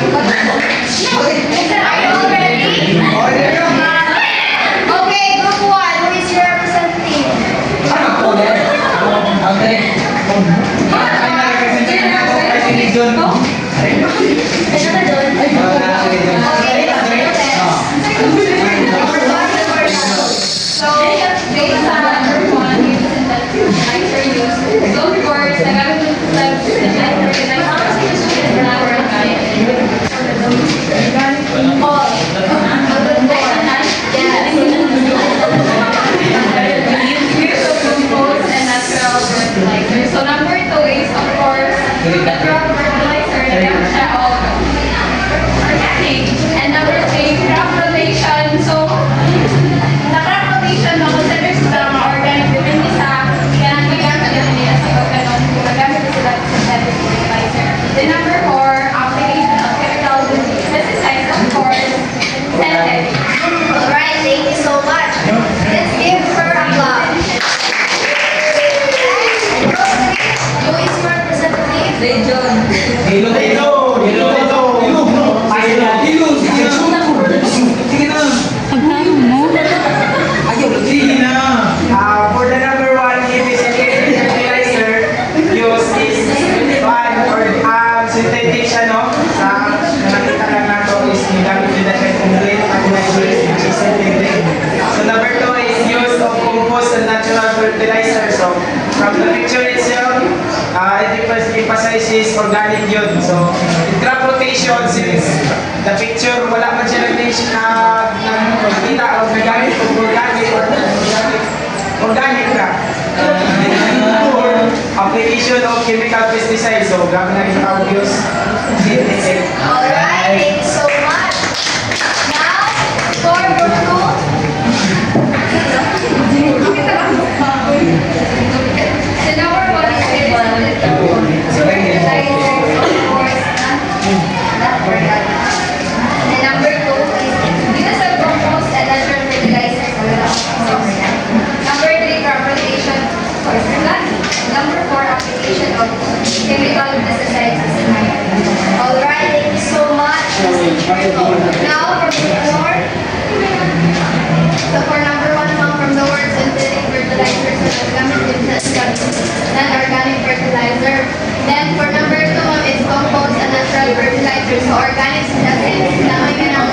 Are you all ready? Okay, group 1, who is your representative? So, based on number 1, you present that lighter use. So, of course, nagamit yung lighter organizer. Honestly, the students are not organic. All. Use of composed and natural fertilizer. So, number 2 is, of course, natural fertilizer. Nagamit siya all organic. And number 3, crop rotation. So, crop rotation, consider sa mga organic depende sa kanang gagamit nila sa pagkanon kung gagamit sila sa synthetic fertilizer. Then number 4, application of chemical pesticides, of course, synthetic. Alright, thank you so much. Let's give her a clap. Who is your representative? John. For the number 1, herbicide fertilizer, use is synthetic siya, no? Nakita lang nato is gamit yung dahil complete fertilizers, which is synthetic. So number 2 is use of compost and natural fertilizer. So from the picture itself, it emphasizes organic yun. So in crop rotation, since the picture wala man siya nag-mention na kita o nagamit o organic or organic na. Application of chemical pesticides. So gamit na yung obvious synthetic. Alright, thank you so much. Now, for group 2. So number 1 is fertilizer, of course, not organic. And number 2 is use of compost and natural fertilizers. Number 3, crop rotation, of course, organic. Number 4, application of chemical pesticides. Alright, thank you so much. Now, for group 4. So for number 1, come from the word synthetic fertilizers and non-organic fertilizer. Then for number 2, it's compost and natural fertilizer. So organic synthetic, naman ka ng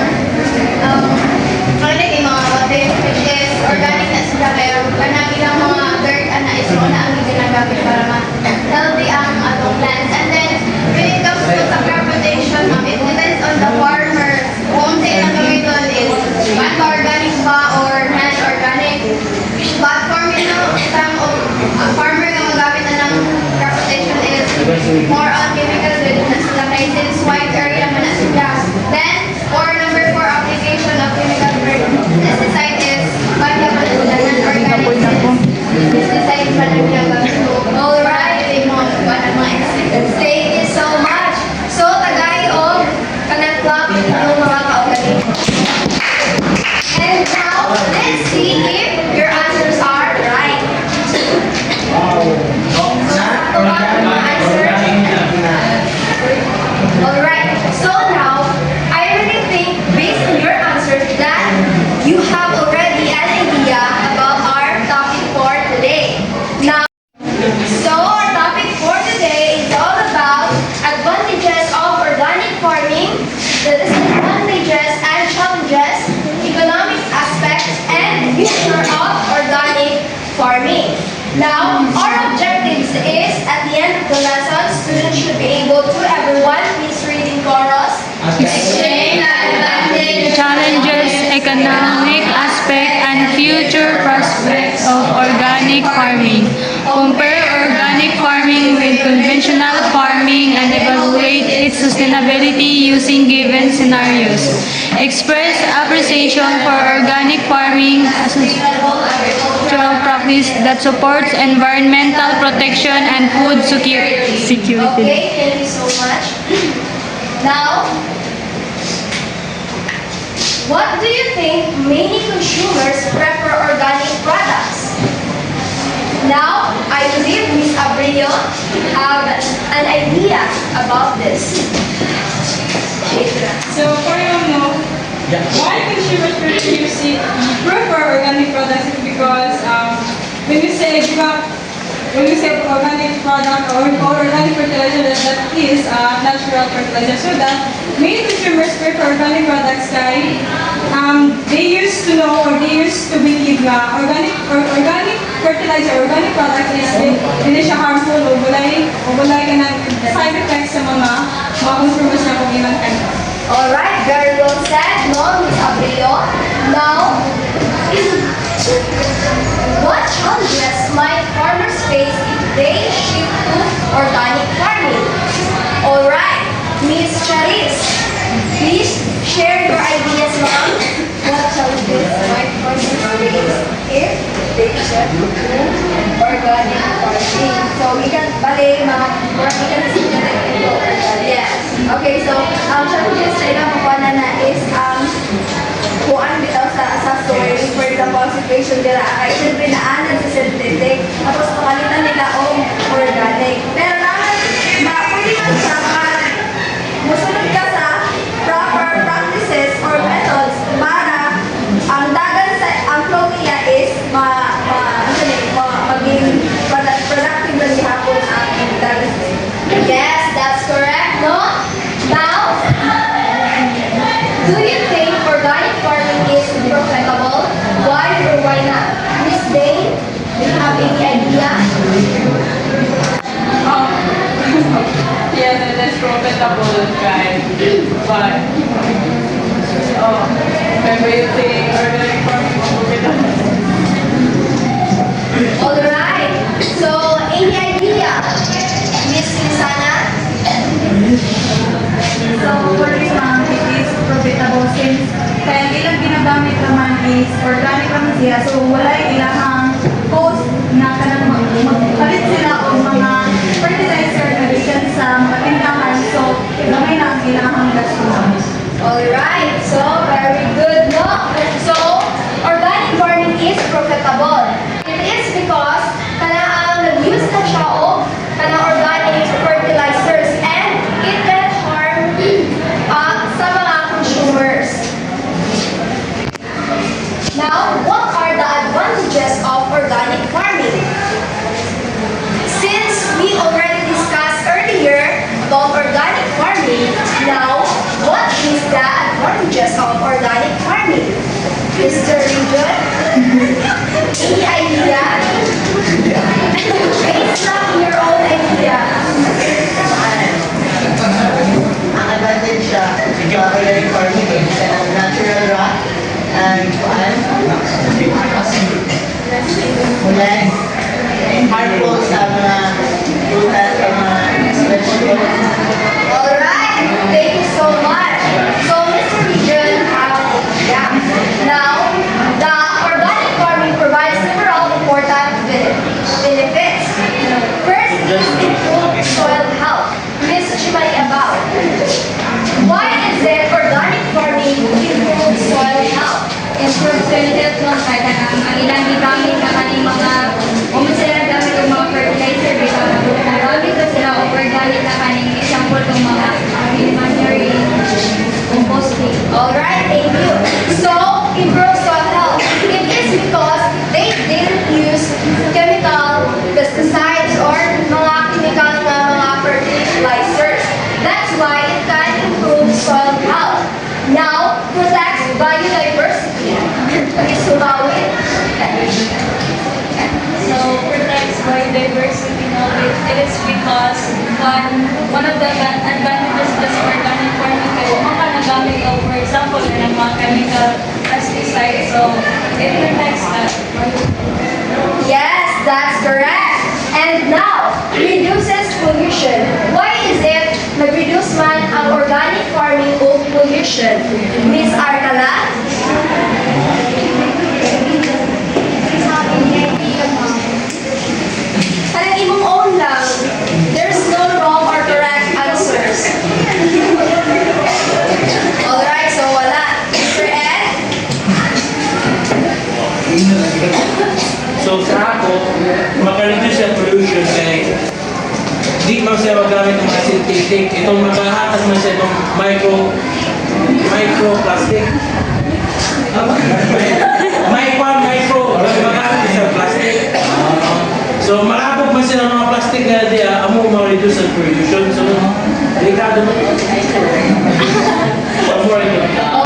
organic yung mga water, which is organic na sila. Kaya kanami lang mga dirt na is na ang ginagamit para ma-healthy ang atong plants. And then when it comes to sa crop rotation, it depends on the farmer. Kung sa ilang gawin doon is organic ba or non-organic. But for me, some farmer na magamit na ng crop rotation is more on chemical with na sila kay since wide area man na sila. Then, for number 4, application of chemical pesticide is bagya pa na sila non-organic pesticide pa na ginagamit. Alright, yung mga insects. Thank you so much. So, tagay o kanang club yung mga ka-organic. And now, let's see if your answers are right. Alright, so now, I really think based on your answers that you have already an idea about our topic for today. Now, so our topic for today is all about advantages of organic farming, the disadvantages and challenges, economic aspects, and future of organic farming. Now, our objectives is at the end of the lesson, students should be able to, everyone, please reading chorus, explain the advantage, Challenges, economic aspect, and future prospects of organic farming. Compare organic farming with conventional farming and evaluate its sustainability using given scenarios. Express appreciation for organic farming as a agricultural practice that supports environmental protection and food security. Okay, thank you so much. Now, what do you think many consumers prefer organic products? Now, I believe Ms. Abreu have an idea about this. So for your why consumers prefer organic products is because when you say organic product or organic fertilizer, that is natural fertilizer. So that many consumers prefer organic products kay they used to know or they used to believe na organic fertilizer, organic products is hindi siya harmful o bulay ka ng side effects sa mga consumers na kung ilang kanila. Alright, very well said, no, Miss Abrilo. Now, what challenges might farmers face if they shift to organic farming? Alright, Miss Charis, please share your ideas, ma'am. What challenges might farmers face if they shift to organic farming? So, we can bali, ma'am, or we can see that into organic. Yes. Okay, so, challenges na ilang makuha na is, kung ano bitaw sa soil, for example, situation nila, ay siyempre naanan sa synthetic, tapos pakalitan nila o organic. Pero naman, pwede man siya, musunod ka sa proper practices or methods para ang dagan sa, ang flow nila is maging productive na gihapon ang dagan. Yes, that's correct, no? Now, do you think organic farming is profitable? Why or why not? Miss Dane, do you have any idea? Yes, it is profitable, guys. But, maybe you think organic farming is profitable. Alright, so any idea? Miss Lisana? So, for this ma'am, it is profitable since kaya ilang ginagamit naman is organic naman siya. So, wala ilang cost na kanang magpalit sila o mga fertilizer na gikan sa mga tindahan. So, gamay na ang ilang gastos. Alright, so very good, no? So, organic farming is profitable. It is because kanang nag-use na siya o kanang organic fertilizers and it can harm sa mga consumers. Now, what are the advantages of organic farming? Since we already discussed earlier about organic farming, now, what is the advantages of organic farming? Mr. Region? Any idea? Based on your own idea. Ang advantage siya sa organic farming is ng natural rock and mula harmful sa mga prutas sa mga vegetables. Alright, thank you so much. So, Mr. Region, yeah. Now, the organic farming provides several important benefits. First is improved soil health. Ms. Chimay Abao, why is it organic farming improves soil health? Improve soil health no kahit ang ilang gigamit na kaning mga sila gamit ng mga fertilizer dito gamit na sila o organic na kaning example ng mga manure composting. Alright, thank you. So, improve soil health. It is because they didn't use chemical pesticides or mga chemical na mga fertilizers. That's why it can improve soil health. Now, protects biodiversity. Isubawin. So, protects biodiversity, no? It is because one of the advantages of organic farming kaya makanagamit of, for example, ng mga chemical pesticides. So, it protects that. Yes, that's correct. And now, reduces pollution. Why is it nag-reduce man ang organic farming of pollution? Miss Arcala? Parang imong own lang. There's no wrong or correct answers. Alright, so wala. Mr. Ed? So sa ako, makareduce ang pollution kay di man siya magamit ng mga synthetic. Itong makahatas man siya itong plastic. Micro, magamit sa plastic. So, malabog man sila mga plastic na di amo ma-reduce ang pollution. So, delikado mo.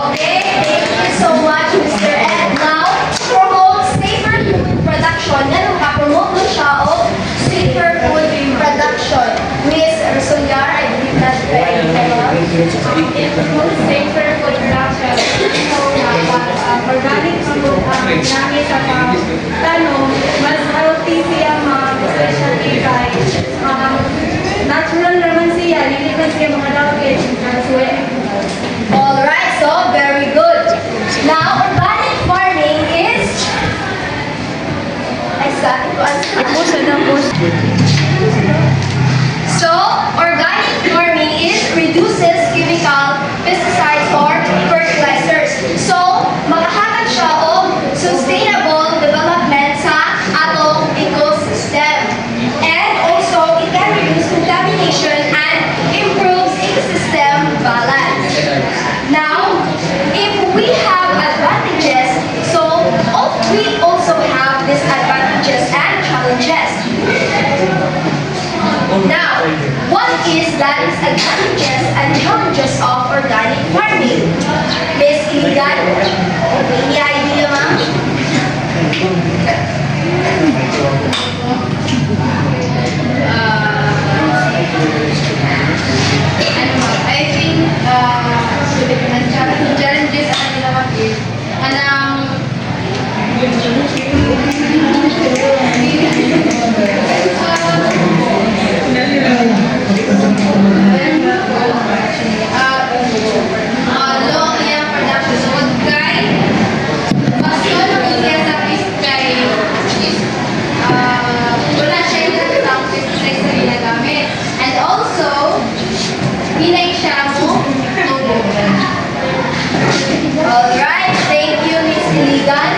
Okay, thank you so much, Mr. Ed. Now, promote safer food production. Ganun ka, promote mo siya o safer food production. Miss Rosulyar, I believe that's very Promote safer food production. So, organic food namin sa tanong, mas healthy siya especially kay natural naman siya, lilitan siya mga dawit as well. Alright, so very good. Now, organic farming is... Exactly. So, organic farming is reduces chemical pesticides or fertilizers. So, makahatag siya og sustainable development sa atong ecosystem. And also, it can reduce contamination and improves ecosystem balance. Now, if we have advantages, so we also have disadvantages and challenges. Now, what is the disadvantages and challenges of organic farming? Miss Iligan, any idea, ma'am? I think the challenges ang ginawa is low ang iyang production. So, what kay mas yun ang iya sa fish kay is wala siya yung natatang pesticides na ginagamit. And also, hinay siya mo tulog. Alright, thank you, Miss Iligan.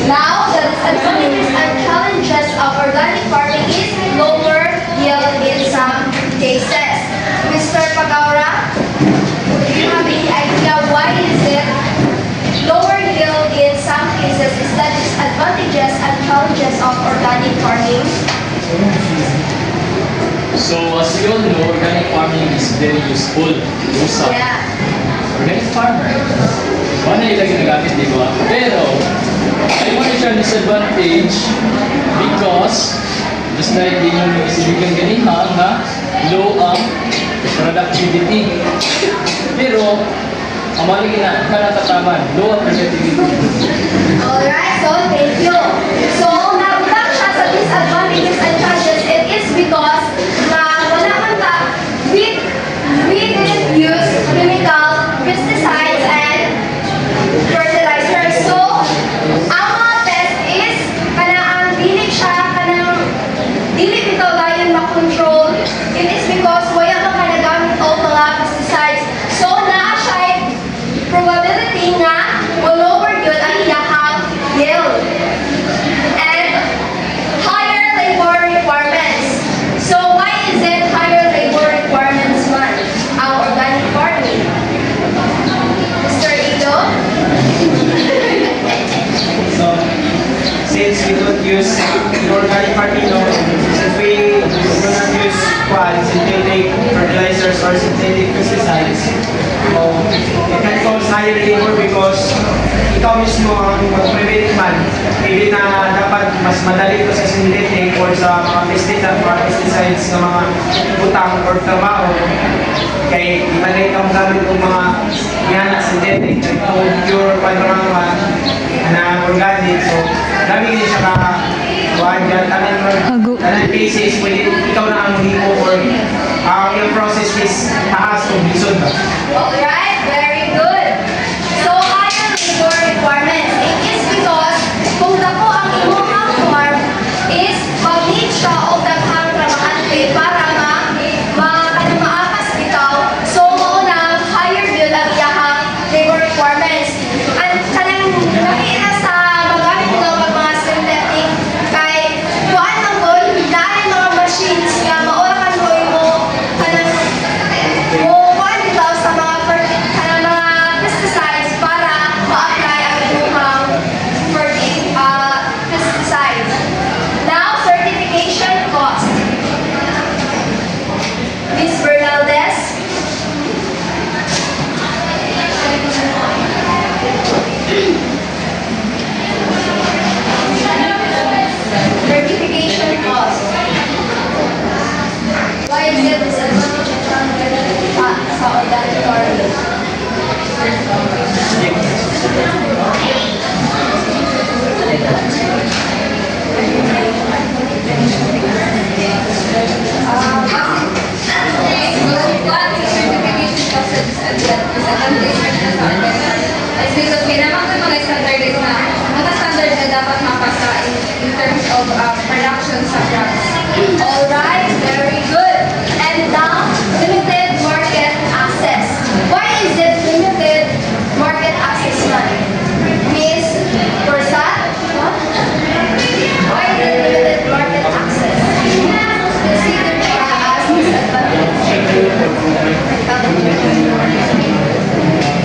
Now, the disadvantages and challenges of organic farming is lower yield in some cases. Mr. Pagaura, do you have any idea why is it lower yield in some cases is the disadvantages and challenges of organic farming? So as you all know, organic farming is very useful. Usap. Yeah. Organic farmer. Ano yung ginagamit, di ba? Pero, I want to share disadvantage because just like yung isibigan ganina na low ang productivity. Pero, ang mali na kanatataman, low ang productivity. Alright, so thank you. So, nabutak siya sa disadvantages and challenges. It is because na wala man ta, we didn't use chemical pesticides and fertilizers. So, ang mga test is kanang dili siya kanang dili bitaw dayon ma-control. It is because wala man ka nagamit og mga pesticides. So, naa siya probability nga lower yun ang iyahang yield. And higher labor requirements. So why is it higher labor requirements man ang organic farming? Mr. Ito? So, since we don't use organic farming, no, since we do not use synthetic fertilizers or synthetic pesticides, it can cause higher labor because ikaw mismo ang mag-prevent man. Maybe na dapat mas madali ito sa synthetic or sa mga pesticides na mga utang or trabaho. Kaya ibalay kang gamit ng mga yan na synthetic, pure panorama na organic. So, dami din siya tanan cases, pwede ikaw na ang himo or yung process is taas o bisod ba? Alright, very good. So higher labor requirements. It is because kung dako ang imong farm is mag-need siya o daghang trabahante para maakas bitaw. So maunang higher yun ang iyahang labor requirements. At kanang nakita sa magamit nila pag mga synthetic kay kuan ang goal, dahil mga machines nga maurakan mo kanang mo kuan bitaw sa mga sa organic. It's because pinamang mga standards na mga standards na dapat mapasa in terms of production sa crops. Alright, very good. And now, limited market access. Why is it limited market access man? Miss Corsat? What? Why is it limited market access? Consider siya as disadvantage.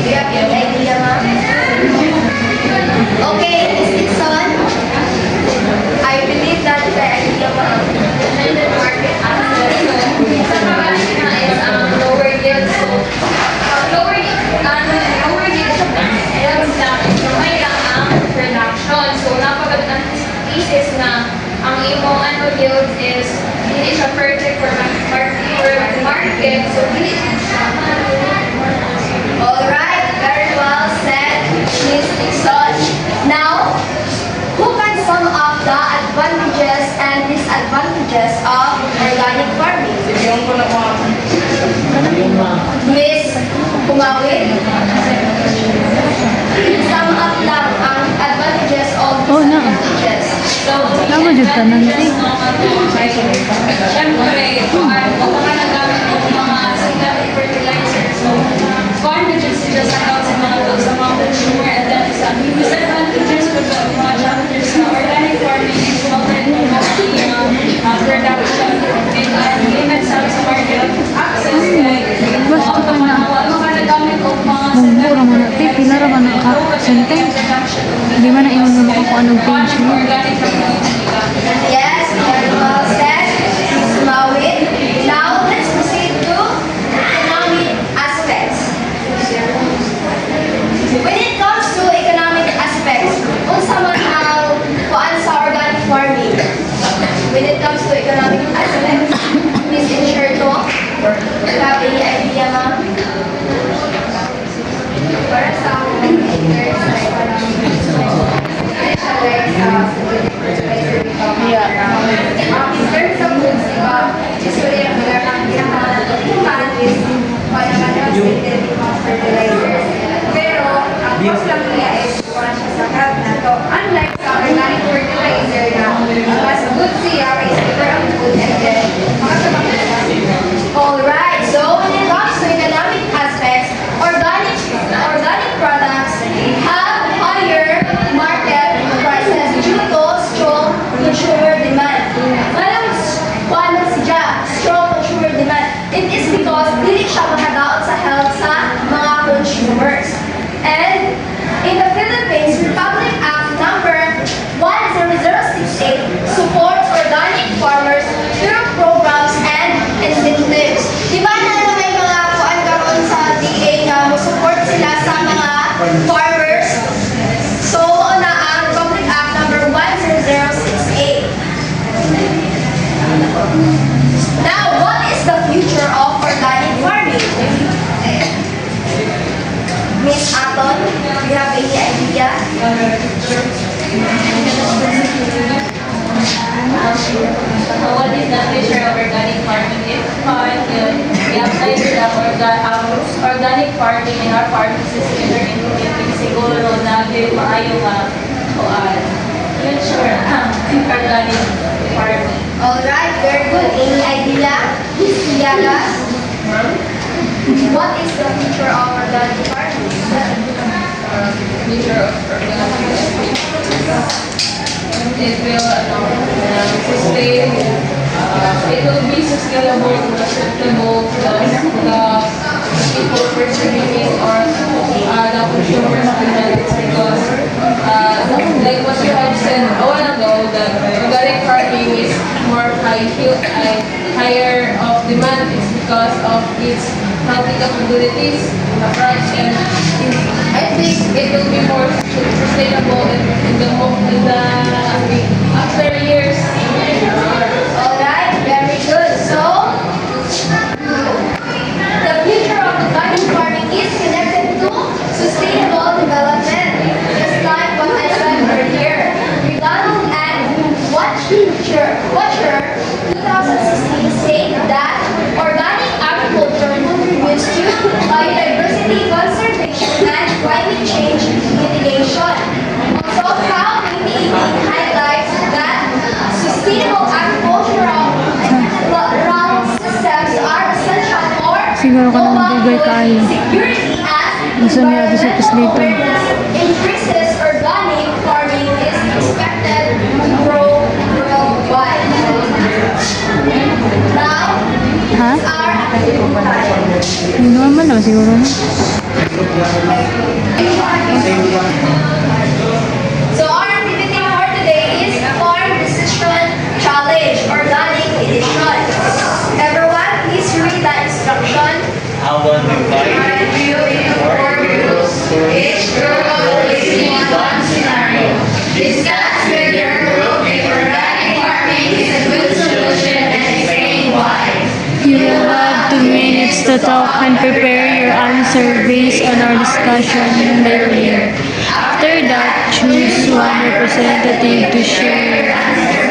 Do you have any idea, ma'am? Okay, Miss Dixon? I believe that the idea, ma'am. Limited market access. So, sa mga is lower yield. So, lower yield yields lang. May lang ang production. So, napagandang thesis na ang imong yield is hindi siya perfect for the market. So, hindi siya. Alright, very well said, Miss Dixon. Now, who can sum up the advantages and disadvantages of organic farming? Miss Pumawin? Sum up lang ang advantages of Oh, na. disadvantages. Tama dyan ka nanti. Siyempre, kung mga nagamit ng mga synthetic fertilizer, so advantages sila sa mga consumer, and then sa disadvantages ko sa mga challenges sa organic farming is limited production and limited sa market access. Gusto ko na. Mga nagamit ng mga Mumura man na. Te, pila ra man na ka. Senteng. Hindi man na iyon mo kung anong page mo. organic farming. Yes, very well said, Miss Mawin. Now, let's proceed to economic aspects. When it comes to economic aspects, unsa man ang kuan sa organic farming? When it comes to economic aspects, Miss Incherto, have any idea, ma'am? Para sa akin, there's like in terms of goods, diba, usually ang pinakakuhan is panamanang synthetic mga fertilizers. Pero, ang cost lang niya is kuha siya sa crop na to. Unlike sa organic fertilizer na mas good siya, kay super ang good and then makasabang na siya. Alright, so when it comes to economic aspects, organic products have higher market prices due to strong consumer demand. Paano siya? Strong consumer demand. It is because dili siya makadaot sa health sa mga consumers. And in the Philippines, Republic Act number 10068 supports organic farmers through programs and incentives. Di ba na may mga kuan karon sa DA na mo-support sila sa mga farmers? So, na ang Republic Act number 10068. Now, what is the future of organic farming? Miss Aton, do you have any idea? What is the future of organic farming? If we apply to the organic farming in our farming system or in siguro na maayo future organic farming. Alright, very good. Any idea? Miss Yagas? What is the future of organic farming? Future of organic farming. It will sustain, it will be sustainable, acceptable to the people purchasing or the consumers because like what you have said a while ago, that organic farming is more higher of demand is because of its healthy capabilities, and I think it will be more sustainable in the after years. Alright, very good. So, the future of organic farming is connected to sustainable development. Just like what I said earlier, McDonald and Watcher 2016 said that organic agriculture contributes to biodiversity conservation and Clear kayo. Security as Gusto niya, gusto ko dito. increases organic farming is expected to grow worldwide. Now, Ha? our activity time. Normal naman siguro. No? So our activity for today is Farm Decision Challenge Organic Edition. Everyone, please read the instruction. I want to buy Each group will receive one scenario. Discuss with your group if organic farming is a good solution and explain why. You will have 2 minutes to talk and prepare your answer based on our discussion earlier. After that, choose one representative to share your answer.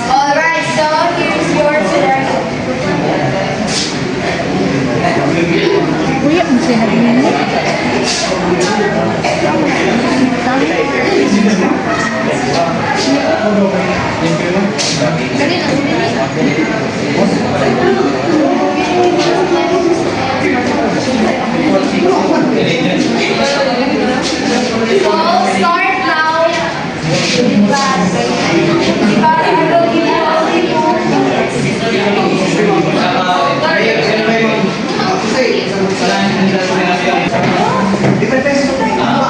Alright, so here's your scenario. Kuya, ang sinabi niya. So start now.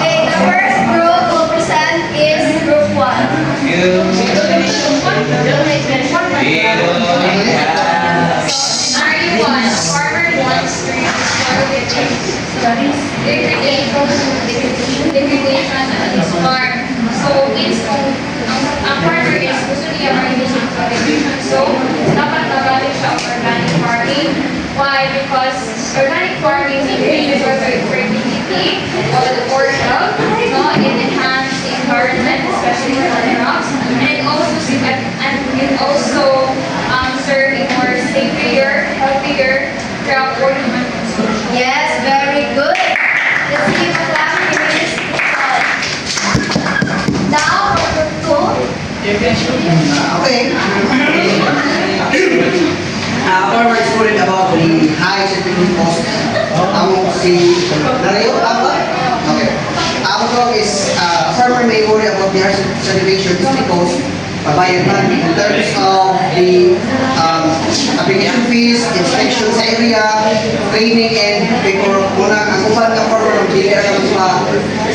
Okay, the first group will present is group 1. Scenario 1, a farmer wants to reduce degradation at his farm. So, ang farmer is gusto niya ma-reduce ang degradation. So, dapat nagamit siya ang organic farming. Why? Because organic farming increases fertility of the soil, no? It enhances the environment, especially for the crops, and it also serve a more safer, healthier crop or human consumption. Yes, very good. Let's give a clap for this. Now, for group 2. Okay. Farmer is worried about the high shipping cost. Narayo, tama? Okay. Ang talk is, farmer may worry about the high certification just because pabayad man in terms of the application fees, inspection sa area, training, and before muna ang upan ka farmer ng dili ka sa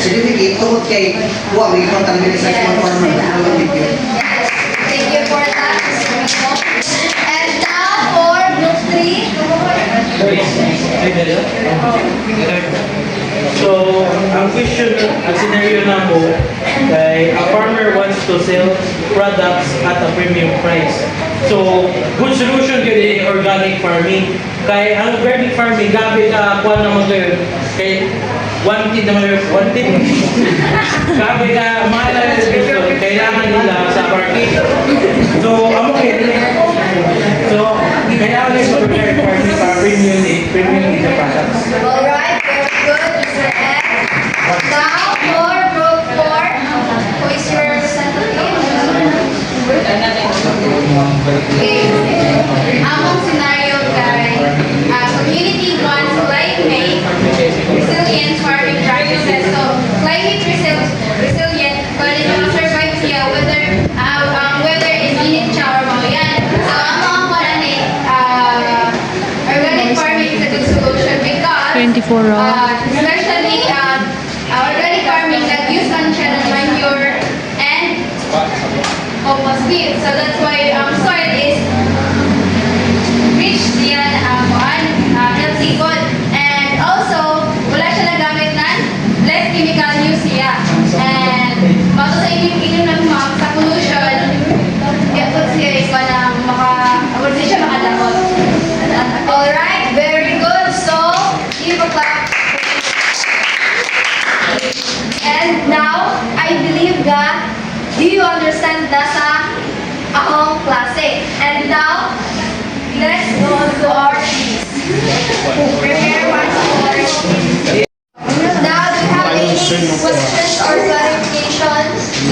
certificate tungkol kay huwag may ikaw talaga sa mga farmer. Thank you. Yes, thank you for that, Mr. Rico. And now for group 3. So, ang question, ang scenario na mo, kay a farmer wants to sell products at a premium price. So, good solution yun in organic farming. Kay ang organic farming, gabi ka, kuha naman kayo, kay wanted naman yun, wanted. Gabi ka, mahal na yung kailangan nila sa market. So, amo kayo. So, kailangan nila sa organic farming para premium in the products. Alright, very good, Mr. F. Now for group 4. Who is your representative? Okay. Among scenario guys, community wants climate resilient farming practices. So climate resilient, but it will survive siya whether init siya or maulan. So among organic farming is a good solution because 24 especially organic farming that use siya ng manure and compost feed. So that's why soil is rich diyan healthy good. And also, wala siya nagamit ng less chemical use siya. And bago sa inyong nagmamag sa pollution, put siya ikaw na wala siya makadamot. Alright, very good. So, give a clap. And now, I believe that you understand the sa akong klase. And now, let's go to our quiz. Prepare one for now, do you have any questions or clarifications?